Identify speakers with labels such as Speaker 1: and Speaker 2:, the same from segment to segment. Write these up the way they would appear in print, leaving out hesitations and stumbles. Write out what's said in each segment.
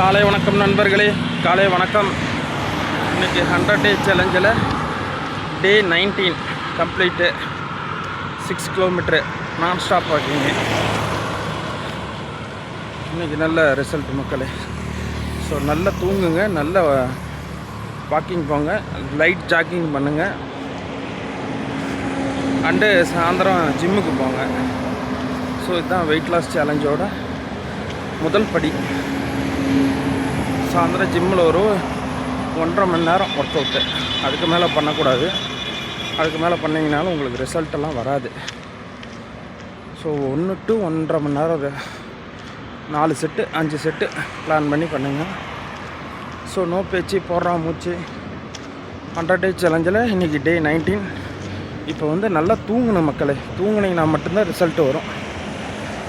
Speaker 1: காலை வணக்கம் நண்பர்களே, காலை வணக்கம். இன்றைக்கி 100 டே சேலஞ்சில் டே 19 கம்ப்ளீட்டு. 6 கிலோமீட்ரு நான் ஸ்டாப் வாக்கிங்கு. இன்றைக்கி நல்ல ரிசல்ட் மக்களே. ஸோ நல்லா தூங்குங்க, நல்ல வாக்கிங் போங்க, லைட் ஜாக்கிங் பண்ணுங்கள், அண்டு சாயந்தரம் ஜிம்முக்கு போங்க. ஸோ இதுதான் வெயிட் லாஸ் சேலஞ்சோட முதல் படி. சாயந்தரம் ஜிம்மில் ஒரு 1.5 மணி நேரம் ஒர்க் அவுட்டு, அதுக்கு மேலே பண்ணக்கூடாது. அதுக்கு மேலே பண்ணிங்கனாலும் உங்களுக்கு ரிசல்ட்டெல்லாம் வராது. ஸோ 1 to 1.5 மணி நேரம் 4 செட்டு 5 செட்டு பிளான் பண்ணி பண்ணுங்கள். ஸோ நோ பேச்சு போடுறா மூச்சு. 100 டே சேலஞ்சில் இன்றைக்கி டே 19. இப்போ நல்லா தூங்கணும் மக்களே. தூங்குனீங்கன்னா மட்டும்தான் ரிசல்ட்டு வரும்.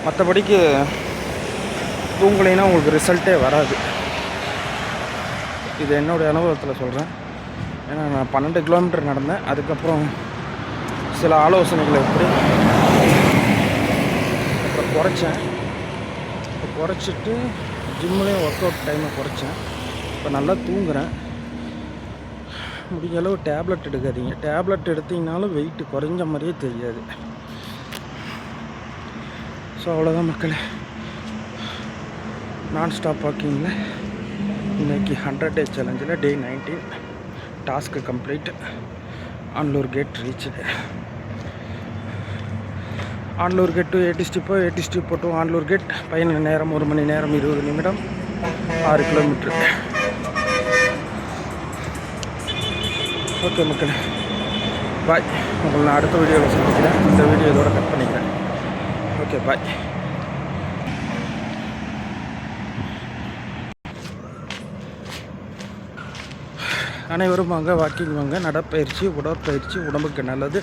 Speaker 1: மற்றபடிக்கு தூங்கலைன்னா உங்களுக்கு ரிசல்ட்டே வராது. இது என்னுடைய அனுபவத்தில் சொல்கிறேன். ஏன்னா நான் 12 கிலோமீட்டர் நடந்தேன். அதுக்கப்புறம் சில ஆலோசனைகளை அப்புறம் குறைச்சேன். இப்போ குறைச்சிட்டு ஜிம்லேயும் ஒர்க் அவுட் டைமை குறைச்சேன். இப்போ நல்லா தூங்குறேன். முடிஞ்ச அளவு டேப்லெட் எடுக்காதீங்க. டேப்லெட் எடுத்திங்கனாலும் வெயிட்டு குறைஞ்ச மாதிரியே தெரியாது. ஸோ அவ்வளோதான் மக்களே. நான் ஸ்டாப் வாக்கிங்கில் இன்றைக்கி 100 டே சேலஞ்சில் டே 19 டாஸ்க்கு கம்ப்ளீட். ஆன்லூர் கேட் ரீச்சு. ஆன்லூர் கேட் டு ஏடிஸ்டி போய் ஏடிஸ்டி போட்டு ஆன்லூர் கேட் பயண நேரம் 1 மணி நேரம் 20 நிமிடம், 6 கிலோமீட்ரு. ஓகே மக்களே, பாய். உங்களை நான் அடுத்த வீடியோவில் சந்திக்கிறேன். இந்த வீடியோ இதோட கட் பண்ணிக்கிறேன். Okay bye. அனைவரும் வாங்க, வாக்கிங் வாங்க, நடப்பயிற்சி உடற்பயிற்சி உடம்புக்கு நல்லது.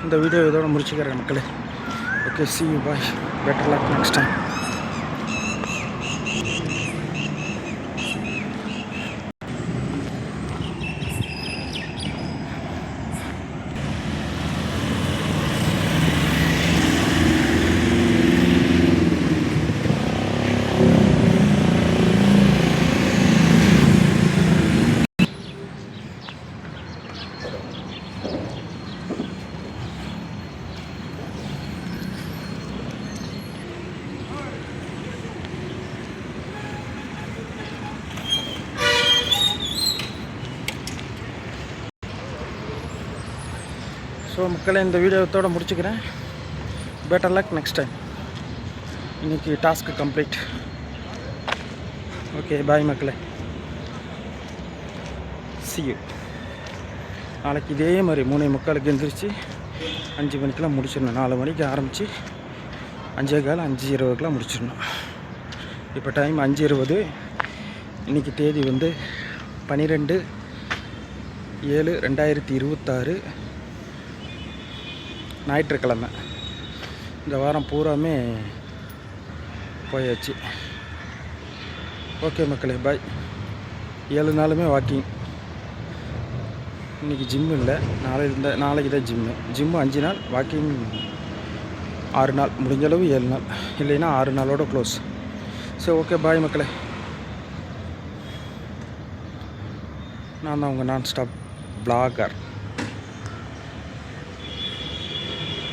Speaker 1: இந்த வீடியோ இதோட முடிச்சுக்கிறேன் மக்களே. Okay, see you, bye, better luck next time. So மக்களே, இந்த வீடியோத்தோடு முடிச்சுக்கிறேன். Better luck next time. இன்றைக்கி டாஸ்க்கு கம்ப்ளீட். ஓகே பாய் மக்களே. see you. நாளைக்கு இதே மாதிரி 3:45 எழுந்திரிச்சு 5 மணிக்கெலாம் முடிச்சிடணும். 4 மணிக்கு ஆரம்பித்து 5:15 5:20 முடிச்சிடணும். இப்போ டைம் 5:20. இன்றைக்கி தேதி 12/7/2026 ஞாயிற்றுக்கிழமை. இந்த வாரம் பூராமே போயாச்சு. ஓகே மக்களே, பாய். 7 நாளுமே வாக்கிங். இன்றைக்கி ஜிம் இல்லை, நாளைக்கு தான் ஜிம்மு 5 நாள், வாக்கிங் 6 நாள், முடிஞ்சளவு 7 நாள், இல்லைன்னா 6 நாளோட க்ளோஸ். ஸோ ஓகே பாய் மக்களே. நான் தான் உங்கள் நான் ஸ்டாப் பிளாகர்.